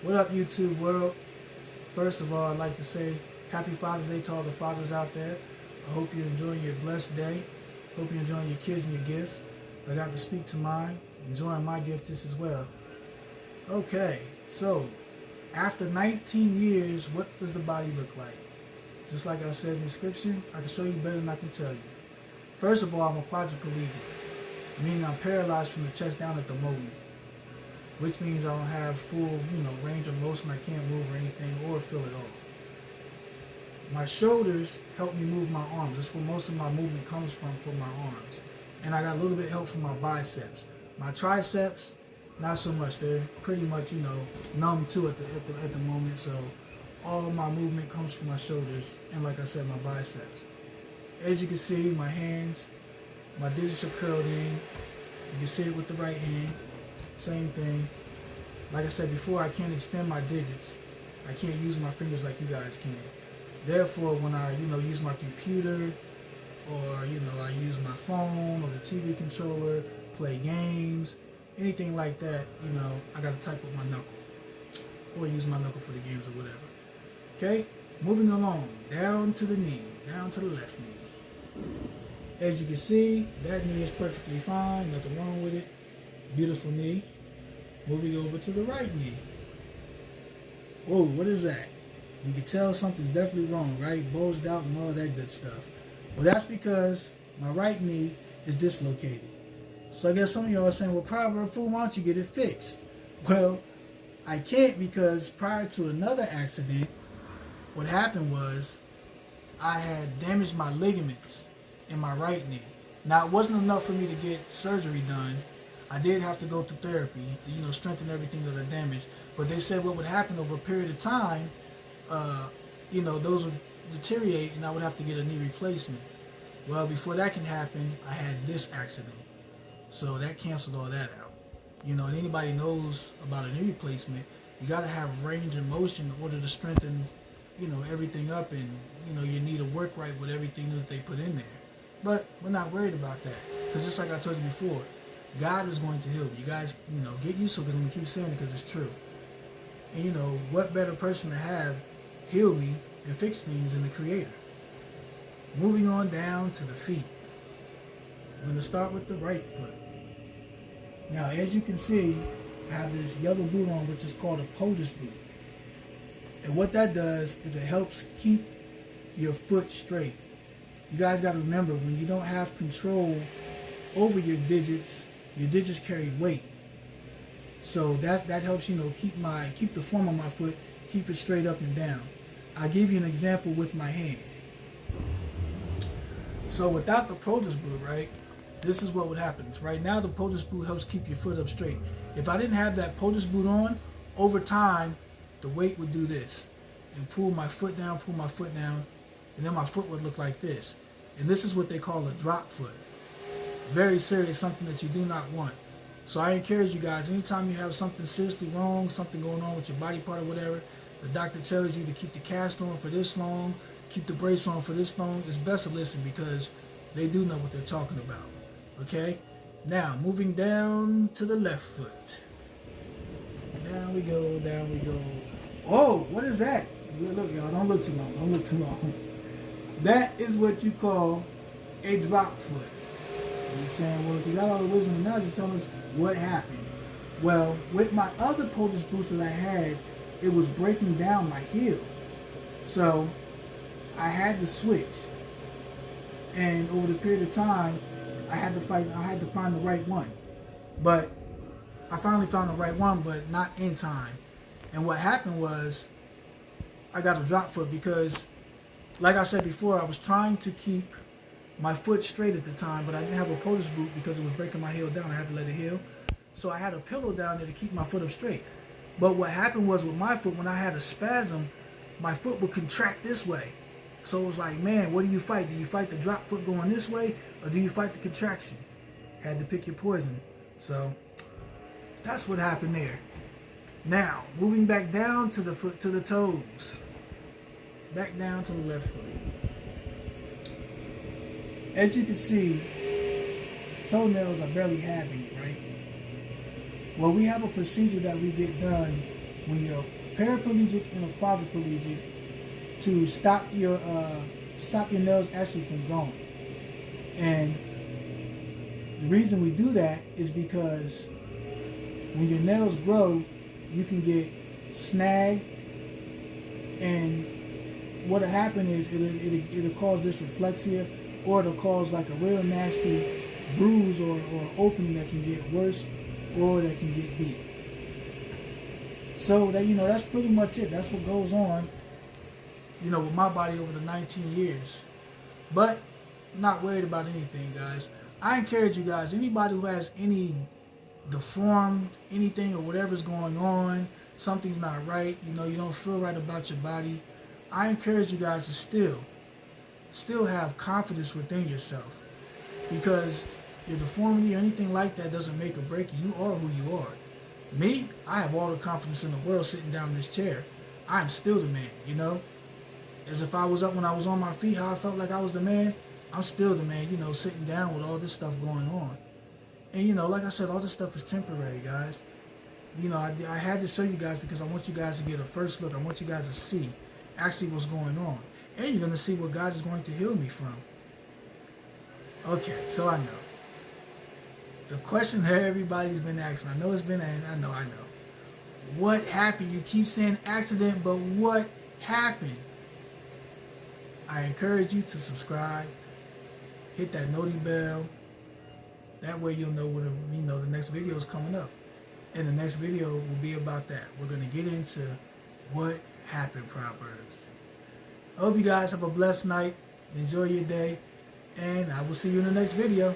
What up, YouTube world? First of all, I'd like to say Happy Father's Day to all the fathers out there. I hope you're enjoying your blessed day. Hope you're enjoying your kids and your gifts. I got to speak to mine, enjoying my gift just as well. Okay, so after 19 years, what does the body look like? Just like I said in the description, I can show you better than I can tell you. First of all, I'm a quadriplegic, meaning I'm paralyzed from the chest down at the moment, which means I don't have full, range of motion. I can't move or anything or feel at all. My shoulders help me move my arms. That's where most of my movement comes from my arms. And I got a little bit of help from my biceps. My triceps, not so much. They're pretty much, numb too at the moment. So all my movement comes from my shoulders and, like I said, my biceps. As you can see, my hands, my digits are curled in. You can see it with the right hand. Same thing. Like I said before, I can't extend my digits. I can't use my fingers like you guys can. Therefore, when I, use my computer or, I use my phone or the TV controller, play games, anything like that, I got to type with my knuckle or use my knuckle for the games or whatever. Okay? Moving along, down to the knee, down to the left knee. As you can see, that knee is perfectly fine, nothing wrong with it. Beautiful knee. Moving over to the right knee. Whoa, what is that? You can tell something's definitely wrong, right? Bulged out and all that good stuff. Well, that's because my right knee is dislocated. So I guess some of y'all are saying, well, Proverb Fool, why don't you get it fixed? Well, I can't because prior to another accident, what happened was I had damaged my ligaments in my right knee. Now, it wasn't enough for me to get surgery done. I did have to go to therapy to, strengthen everything that I damaged. But they said what would happen over a period of time, those would deteriorate and I would have to get a knee replacement. Well, before that can happen, I had this accident. So that canceled all that out. And anybody knows about a knee replacement, you got to have range and motion in order to strengthen, everything up and, you need to work right with everything that they put in there. But we're not worried about that. Because just like I told you before, God is going to heal you. You guys, get used to it because I'm going to keep saying it because it's true. And, what better person to have heal me and fix things than the Creator? Moving on down to the feet. I'm going to start with the right foot. Now, as you can see, I have this yellow boot on, which is called a POTUS boot. And what that does is it helps keep your foot straight. You guys got to remember, when you don't have control over your digits carry weight. So that helps, keep the form of my foot, keep it straight up and down. I'll give you an example with my hand. So without the POTUS boot, right, this is what would happen. Right now, the POTUS boot helps keep your foot up straight. If I didn't have that POTUS boot on, over time, the weight would do this and pull my foot down, and then my foot would look like this. And this is what they call a drop foot. Very serious, something that you do not want. So I encourage you guys, anytime you have something seriously wrong, something going on with your body part or whatever, the doctor tells you to keep the cast on for this long, keep the brace on for this long, it's best to listen because they do know what they're talking about. Okay? Now, moving down to the left foot. Down we go, down we go. Oh, what is that? Look, y'all, don't look too long. That is what you call a drop foot. You're saying, well, if you got all the wisdom and knowledge, you tell us what happened. Well, with my other POTUS boots that I had, it was breaking down my heel. So I had to switch. And over the period of time, I had to find the right one. But I finally found the right one, but not in time. And what happened was I got a drop foot because, like I said before, I was trying to keep my foot straight at the time, but I didn't have a POTUS boot because it was breaking my heel down. I had to let it heal. So I had a pillow down there to keep my foot up straight. But what happened was with my foot, when I had a spasm, my foot would contract this way. So it was like, man, what do you fight? Do you fight the drop foot going this way, or do you fight the contraction? Had to pick your poison. So that's what happened there. Now, moving back down to the foot, to the toes. Back down to the left foot. As you can see, toenails are barely having it, right? Well, we have a procedure that we get done when you're paraplegic and a quadriplegic to stop your nails actually from growing. And the reason we do that is because when your nails grow, you can get snagged, and what'll happen is it'll cause dysreflexia, or it'll cause like a real nasty bruise or opening that can get worse or that can get deep. So that, that's pretty much it. That's what goes on, with my body over the 19 years. But I'm not worried about anything, guys. I encourage you guys, anybody who has any deformed anything or whatever's going on, something's not right, you don't feel right about your body, I encourage you guys to still have confidence within yourself, because your deformity or anything like that doesn't make or break you. You are who you are. Me, I have all the confidence in the world sitting down in this chair. I'm still the man, as if I was up when I was on my feet, how I felt like I was the man, I'm still the man, sitting down with all this stuff going on. And, like I said, all this stuff is temporary, guys. I had to show you guys because I want you guys to get a first look. I want you guys to see actually what's going on. And you're going to see what God is going to heal me from. Okay, so I know. The question that everybody's been asking, I know. What happened? You keep saying accident, but what happened? I encourage you to subscribe. Hit that noti bell. That way you'll know when the next video is coming up. And the next video will be about that. We're going to get into what happened Proverbs. I hope you guys have a blessed night. Enjoy your day. And I will see you in the next video.